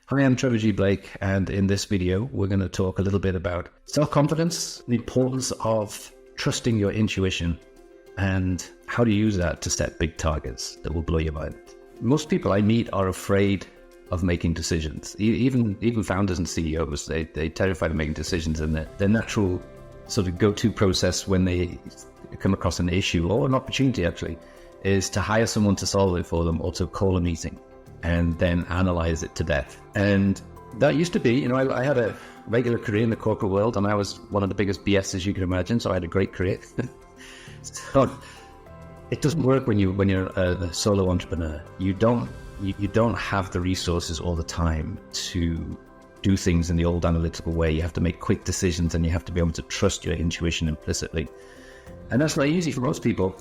Hi, I'm Trevor G. Blake, and in this video, we're going to talk a little bit about self-confidence, the importance of trusting your intuition, and how to use that to set big targets that will blow your mind. Most people I meet are afraid of making decisions. Even founders and CEOs, they're terrified of making decisions, and their natural sort of go-to process when they come across an issue or an opportunity actually is to hire someone to solve it for them or to call a meeting and then analyze it to death. And that used to be, I had a regular career in the corporate world, and I was one of the biggest BSs you can imagine, so I had a great career. So it doesn't work when you're a solo entrepreneur. You don't have the resources all the time to do things in the old analytical way. You have to make quick decisions, and you have to be able to trust your intuition implicitly. And that's not easy for most people,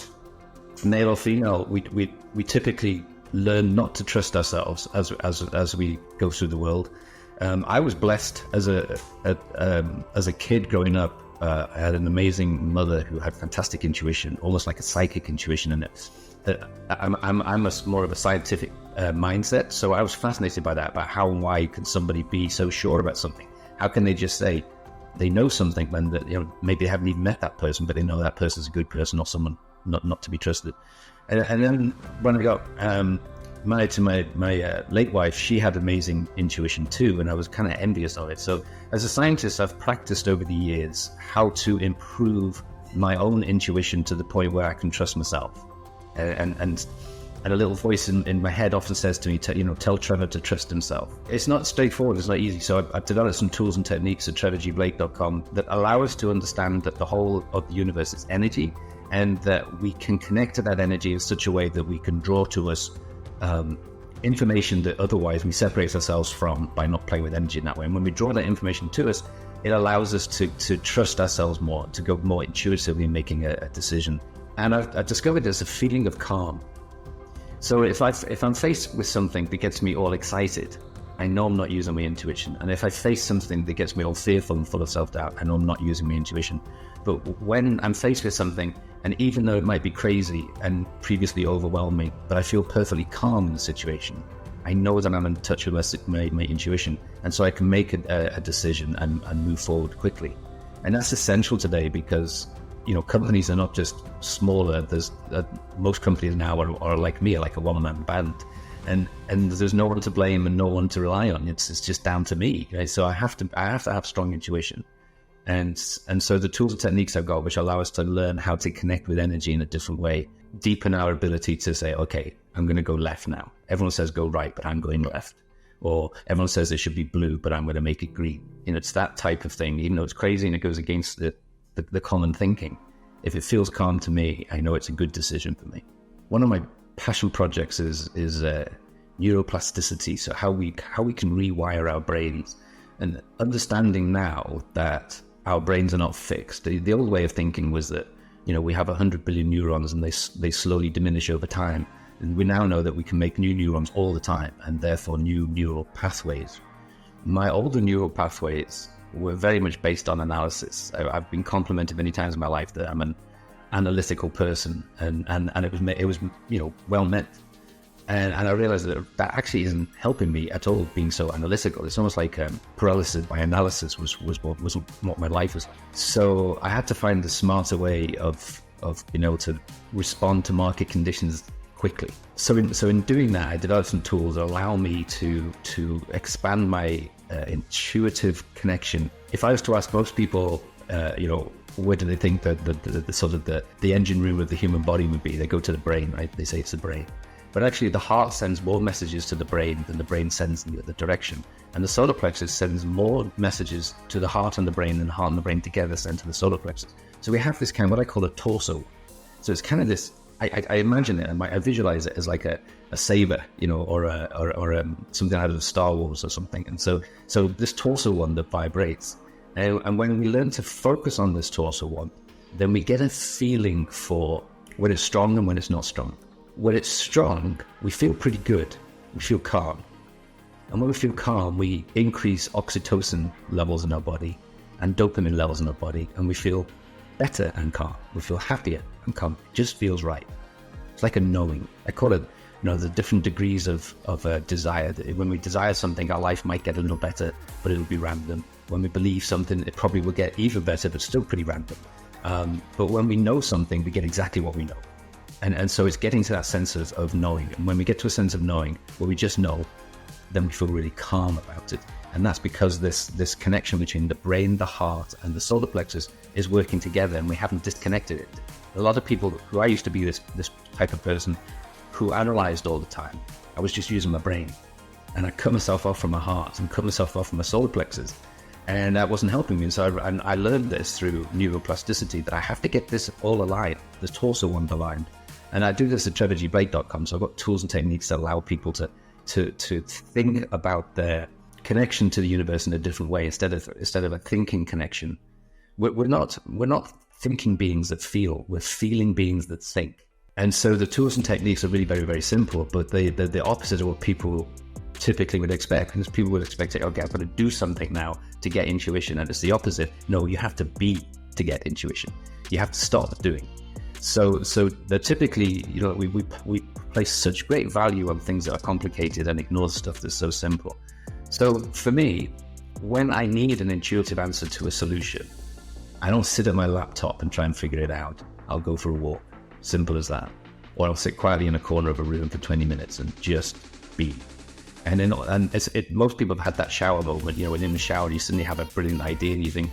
male or female. We typically learn not to trust ourselves as we go through the world. I was blessed as a kid growing up. I had an amazing mother who had fantastic intuition, almost like a psychic intuition. And I'm more of a scientific mindset, so I was fascinated by that, about how and why can somebody be so sure about something? How can they just say they know something when maybe they haven't even met that person, but they know that person's a good person or someone not to be trusted. And then when I got married to my late wife, she had amazing intuition too, and I was kind of envious of it. So as a scientist, I've practiced over the years how to improve my own intuition to the point where I can trust myself. And a little voice in my head often says to me, tell Trevor to trust himself. It's not straightforward, it's not easy. So I've developed some tools and techniques at trevorgblake.com that allow us to understand that the whole of the universe is energy, and that we can connect to that energy in such a way that we can draw to us information that otherwise we separate ourselves from by not playing with energy in that way. And when we draw that information to us, it allows us to trust ourselves more, to go more intuitively in making a decision. And I've discovered there's a feeling of calm. So if I'm faced with something that gets me all excited, I know I'm not using my intuition. And if I face something that gets me all fearful and full of self-doubt, I know I'm not using my intuition. But when I'm faced with something, and even though it might be crazy and previously overwhelming, but I feel perfectly calm in the situation, I know that I'm in touch with my intuition. And so I can make a decision and move forward quickly. And that's essential today because companies are not just smaller. There's most companies now are like me, like a one-man band, and there's no one to blame and no one to rely on. It's just down to me. Right? So I have to have strong intuition, and so the tools and techniques I've got, which allow us to learn how to connect with energy in a different way, deepen our ability to say, okay, I'm going to go left now. Everyone says go right, but I'm going left. Or everyone says it should be blue, but I'm going to make it green. It's that type of thing. Even though it's crazy and it goes against the common thinking, if it feels calm to me, I know it's a good decision for me. One of my passion projects is neuroplasticity, so how we can rewire our brains, and understanding now that our brains are not fixed. The old way of thinking was that we have 100 billion neurons and they slowly diminish over time. And we now know that we can make new neurons all the time, and therefore new neural pathways. My older neural pathways were very much based on analysis. I've been complimented many times in my life that I'm an analytical person, and it was well meant. And I realized that actually isn't helping me at all, being so analytical. It's almost like paralysis by analysis was what my life was like. So I had to find a smarter way of being able to respond to market conditions quickly. So in doing that, I developed some tools that allow me to expand my intuitive connection. If I was to ask most people, where do they think that the sort of the engine room of the human body would be, they go to the brain, right? They say it's the brain. But actually the heart sends more messages to the brain than the brain sends in the other direction. And the solar plexus sends more messages to the heart and the brain than the heart and the brain together send to the solar plexus. So we have this kind of what I call a torso. So it's kind of this, I imagine it, and I visualize it as like a saber, or something out of Star Wars or something. And so this torso one that vibrates. And when we learn to focus on this torso one, then we get a feeling for when it's strong and when it's not strong. When it's strong, we feel pretty good. We feel calm. And when we feel calm, we increase oxytocin levels in our body and dopamine levels in our body, and we feel better and calm. We feel happier and calm. It just feels right. It's like a knowing. I call it the different degrees of desire. When we desire something, our life might get a little better, but it'll be random. When we believe something, it probably will get even better, but still pretty random. But when we know something, we get exactly what we know. And so it's getting to that sense of knowing. And when we get to a sense of knowing, where we just know, then we feel really calm about it. And that's because this connection between the brain, the heart, and the solar plexus is working together, and we haven't disconnected it. A lot of people who I used to be this type of person who analyzed all the time. I was just using my brain, and I cut myself off from my heart and cut myself off from my solar plexus, and that wasn't helping me. And so I learned this through neuroplasticity, that I have to get this all aligned, the torso one aligned. And I do this at trevorgblake.com. So I've got tools and techniques that allow people to think about their connection to the universe in a different way, instead of a thinking connection. We're not thinking beings that feel. We're feeling beings that think. And so the tools and techniques are really very, very simple, but they're the opposite of what people typically would expect. Because people would expect, okay, I've got to do something now to get intuition. And it's the opposite. No, you have to be to get intuition. You have to start doing. So they're typically, we place such great value on things that are complicated and ignore stuff that's so simple. So for me, when I need an intuitive answer to a solution, I don't sit at my laptop and try and figure it out. I'll go for a walk. Simple as that. Or I'll sit quietly in a corner of a room for 20 minutes and just be. And most people have had that shower moment, when in the shower you suddenly have a brilliant idea and you think,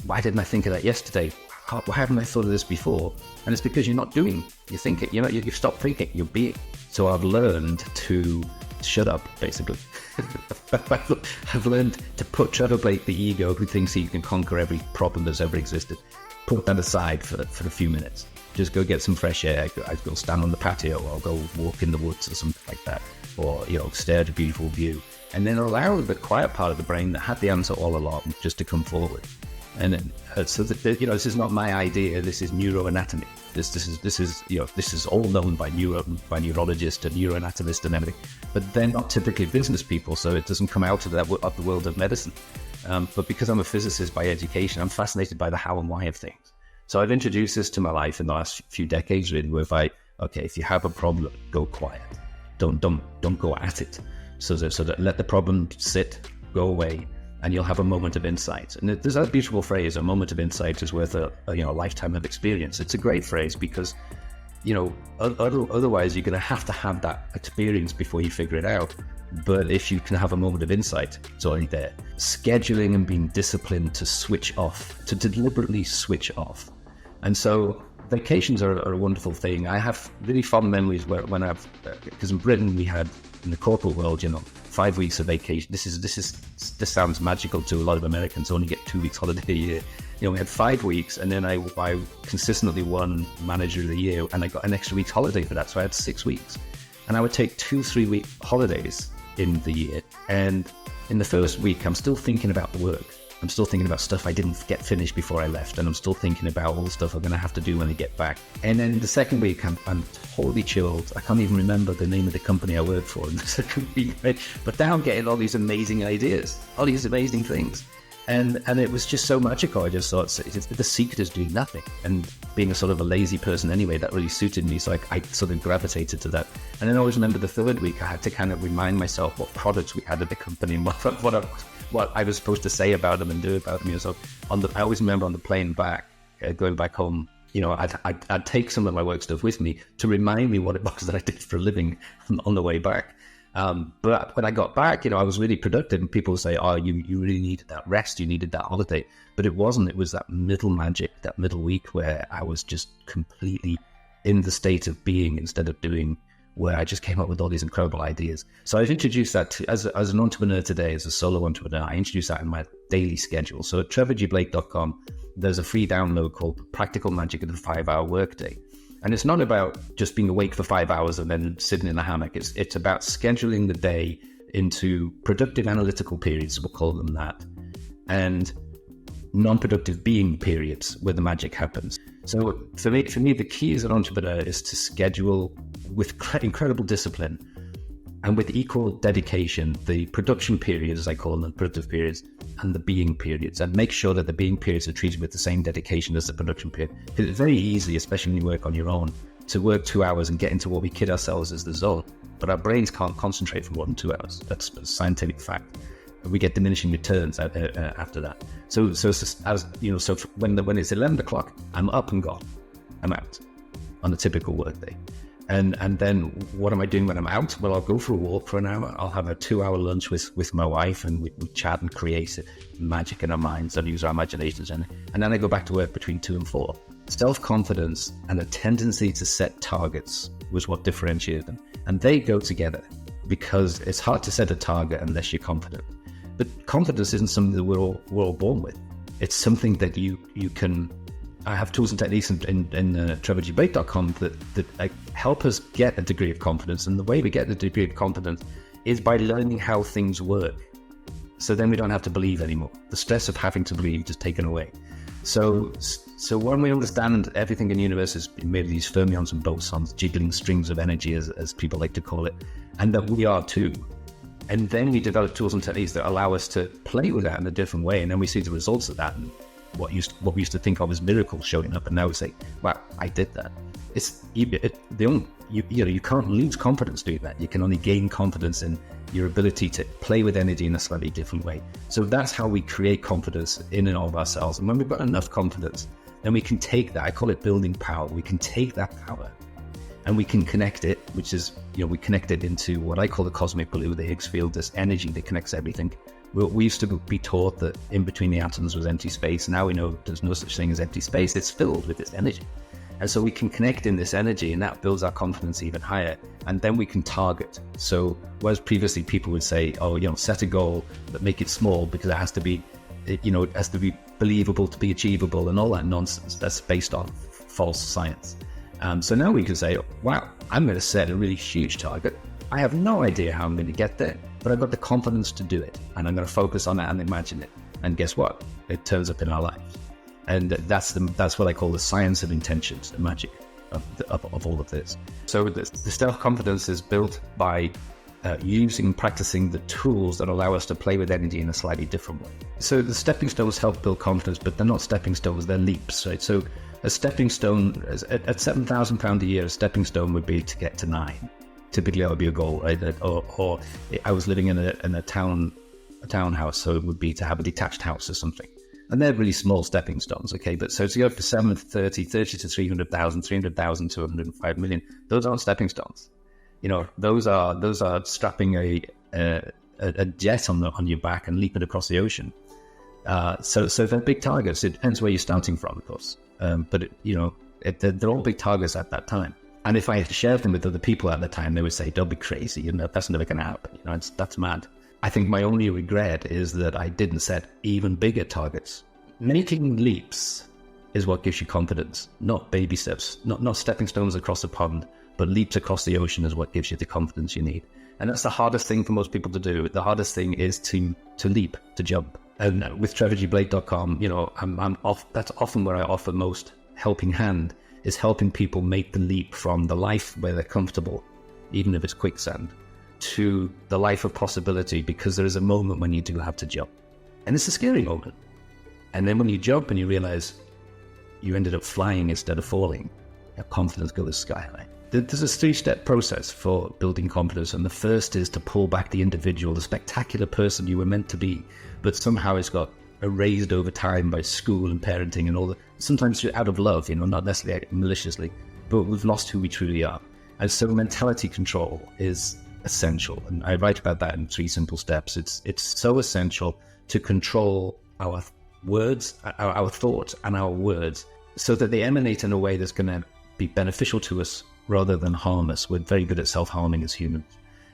why didn't I think of that yesterday? Why haven't I thought of this before? And it's because you're not doing. You're thinking. You've stopped thinking. You're being. So I've learned to shut up, basically. I've learned to put Trevor Blake, the ego who thinks he can conquer every problem that's ever existed, put that aside for a few minutes. Just go get some fresh air. I'd go stand on the patio, or I'll go walk in the woods or something like that, or stare at a beautiful view, and then allow the quiet part of the brain that had the answer all along just to come forward. And then, so that, this is not my idea. This is neuroanatomy. This is all known by neurologists and neuroanatomists and everything, but they're not typically business people, so it doesn't come out of the world of medicine. But because I'm a physicist by education, I'm fascinated by the how and why of things. So I've introduced this to my life in the last few decades, really, where if you have a problem, go quiet. Don't go at it. So that let the problem sit, go away, and you'll have a moment of insight. And there's that beautiful phrase, a moment of insight is worth a lifetime of experience. It's a great phrase because, otherwise you're going to have that experience before you figure it out. But if you can have a moment of insight, it's already there. Scheduling and being disciplined to switch off, to deliberately switch off. And so vacations are a wonderful thing. I have really fond memories because in Britain we had, in the corporate world, 5 weeks of vacation. This sounds magical to a lot of Americans. Only get 2 weeks holiday a year. We had 5 weeks, and then I consistently won Manager of the Year, and I got an extra week's holiday for that. So I had 6 weeks, and I would take 2-3 week holidays in the year. And in the first week, I'm still thinking about the work. I'm still thinking about stuff I didn't get finished before I left, and I'm still thinking about all the stuff I'm going to have to do when I get back. And then the second week, I'm totally chilled. I can't even remember the name of the company I worked for in the second week, right? But now I'm getting all these amazing ideas, all these amazing things. And it was just so magical. I just thought, the secret is doing nothing. And being a sort of a lazy person anyway, that really suited me. So I sort of gravitated to that. And then I always remember the third week, I had to kind of remind myself what products we had at the company and what I was supposed to say about them and do about them. So I always remember on the plane back, going back home, I'd take some of my work stuff with me to remind me what it was that I did for a living on the way back. But when I got back, I was really productive, and people would say, oh, you really needed that rest, you needed that holiday. But it wasn't. It was that middle magic, that middle week where I was just completely in the state of being instead of doing, where I just came up with all these incredible ideas. So I've introduced that as an entrepreneur today, as a solo entrepreneur. I introduced that in my daily schedule. So at trevorgblake.com, there's a free download called Practical Magic of the 5-Hour Workday. And it's not about just being awake for 5 hours and then sitting in a hammock. It's about scheduling the day into productive analytical periods, we'll call them that, and non-productive being periods where the magic happens. So for me, the key as an entrepreneur is to schedule with incredible discipline and with equal dedication the production periods, as I call them, productive periods, and the being periods, and make sure that the being periods are treated with the same dedication as the production period. Because it's very easy, especially when you work on your own, to work 2 hours and get into what we kid ourselves as the zone. but our brains can't concentrate for more than 2 hours. That's a scientific fact. We get diminishing returns after that. So when it's 11 o'clock, I'm up and gone. I'm out on a typical work day. And then what am I doing when I'm out? Well, I'll go for a walk for an hour. I'll have a 2-hour lunch with my wife, and we chat and create magic in our minds and use our imaginations. And then I go back to work between 2 and 4. Self-confidence and a tendency to set targets was what differentiated them. And they go together, because it's hard to set a target unless you're confident. But confidence isn't something that we're all born with. It's something that you can... I have tools and techniques in trevorgblake.com that help us get a degree of confidence. And the way we get the degree of confidence is by learning how things work. So then we don't have to believe anymore. The stress of having to believe is taken away. So when we understand everything in the universe is made of these fermions and bosons, jiggling strings of energy, as people like to call it, and that we are too. And then we develop tools and techniques that allow us to play with that in a different way. And then we see the results of that. And what we used to think of as miracles showing up, and now we say, wow, I did that. You can't lose confidence doing that. You can only gain confidence in your ability to play with energy in a slightly different way. So that's how we create confidence in and of ourselves. And when we've got enough confidence, then we can take that, I call it building power. We can take that power and we can connect it, which is, we connect it into what I call the cosmic blue, the Higgs field, this energy that connects everything. We used to be taught that in between the atoms was empty space. Now we know there's no such thing as empty space. It's filled with this energy. And so we can connect in this energy, and that builds our confidence even higher. And then we can target. So whereas previously people would say, set a goal, but make it small because it has to be, it has to be believable to be achievable and all that nonsense. That's based on false science. So now we can say, wow, I'm going to set a really huge target. I have no idea how I'm going to get there, but I've got the confidence to do it. And I'm going to focus on it and imagine it. And guess what? It turns up in our lives. And that's what I call the science of intentions, the magic of all of this. So the self-confidence is built by practicing the tools that allow us to play with energy in a slightly different way. So the stepping stones help build confidence, but they're not stepping stones, they're leaps, right? So a stepping stone, at £7,000 a year, a stepping stone would be to get to 9. Typically that would be a goal, right? Or I was living in a townhouse, so it would be to have a detached house or something. And they're really small stepping stones, okay? But so to go from 7 to 30 to 300,000, 300,000 to 105 million, those aren't stepping stones. Those are strapping a jet on your back and leaping across the ocean. So they're big targets. It depends where you're starting from, of course. But they're all big targets at that time. And if I shared them with other people at the time, they would say, "Don't be crazy. That's never going to happen. That's mad." I think my only regret is that I didn't set even bigger targets. Making leaps is what gives you confidence, not baby steps, not stepping stones across a pond, but leaps across the ocean is what gives you the confidence you need. And that's the hardest thing for most people to do. The hardest thing is to leap, to jump. And with trevorgblake.com, that's often where I offer most helping hand, is helping people make the leap from the life where they're comfortable, even if it's quicksand, to the life of possibility, because there is a moment when you do have to jump. And it's a scary moment. And then when you jump and you realize you ended up flying instead of falling, your confidence goes sky high. There's a 3-step process for building confidence. And the first is to pull back the individual, the spectacular person you were meant to be, but somehow it's got erased over time by school and parenting and all that. Sometimes out of love, not necessarily maliciously, but we've lost who we truly are. And so mentality control is essential. And I write about that in 3 simple steps. It's so essential to control our words, our thoughts and our words, so that they emanate in a way that's going to be beneficial to us rather than harm us. We're very good at self-harming as humans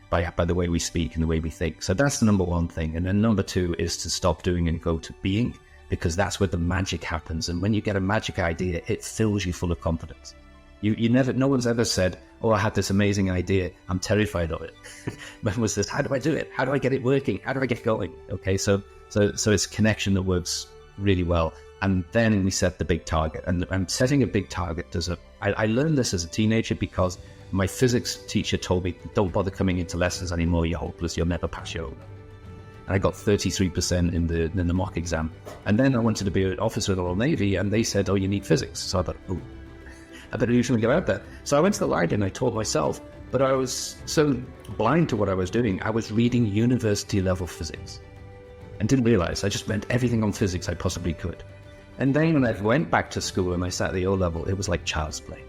by the way we speak and the way we think. So that's the number 1 thing. And then number 2 is to stop doing and go to being, because that's where the magic happens. And when you get a magic idea, it fills you full of confidence. No one's ever said, "Oh, I had this amazing idea, I'm terrified of it." But was this, how do I do it? How do I get it working? How do I get going? Okay, so it's connection that works really well. And then we set the big target. And setting a big target I learned this as a teenager because my physics teacher told me, "Don't bother coming into lessons anymore, you're hopeless, you'll never pass your own." And I got 33% in the mock exam. And then I wanted to be an officer in the Royal Navy, and they said, "Oh, you need physics." So I thought, "Oh, I better do something about that." So I went to the library and I taught myself But I was so blind to what I was doing. I was reading university level physics and didn't realize I just spent everything on physics I possibly could. And then when I went back to school and I sat at the O level, it was like child's play.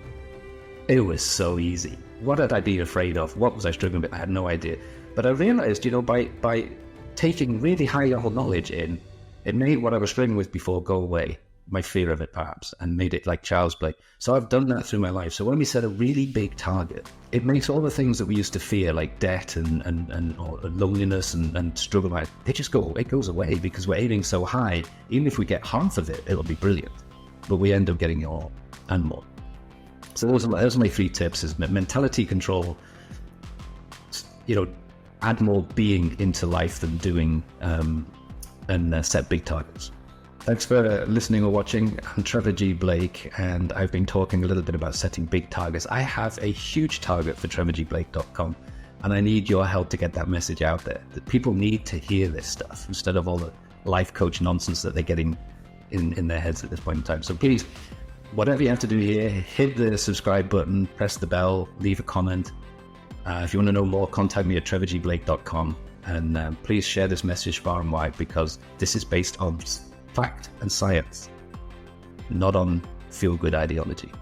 It was so easy. What had I been afraid of? What was I struggling with? I had no idea. But I realized, by taking really high level knowledge in, it made what I was struggling with before go away. My fear of it, perhaps, and made it like child's play. So I've done that through my life. So when we set a really big target, it makes all the things that we used to fear, like debt and or loneliness and struggle, like, they just go, it goes away because we're aiming so high. Even if we get half of it, it'll be brilliant. But we end up getting it all and more. So those are my 3 tips: is mentality control, add more being into life than doing, and set big targets. Thanks for listening or watching. I'm Trevor G. Blake, and I've been talking a little bit about setting big targets. I have a huge target for trevorgblake.com, and I need your help to get that message out there. That people need to hear this stuff instead of all the life coach nonsense that they're getting in their heads at this point in time. So please, whatever you have to do here, hit the subscribe button, press the bell, leave a comment. If you want to know more, contact me at trevorgblake.com, and please share this message far and wide, because this is based on fact and science, not on feel-good ideology.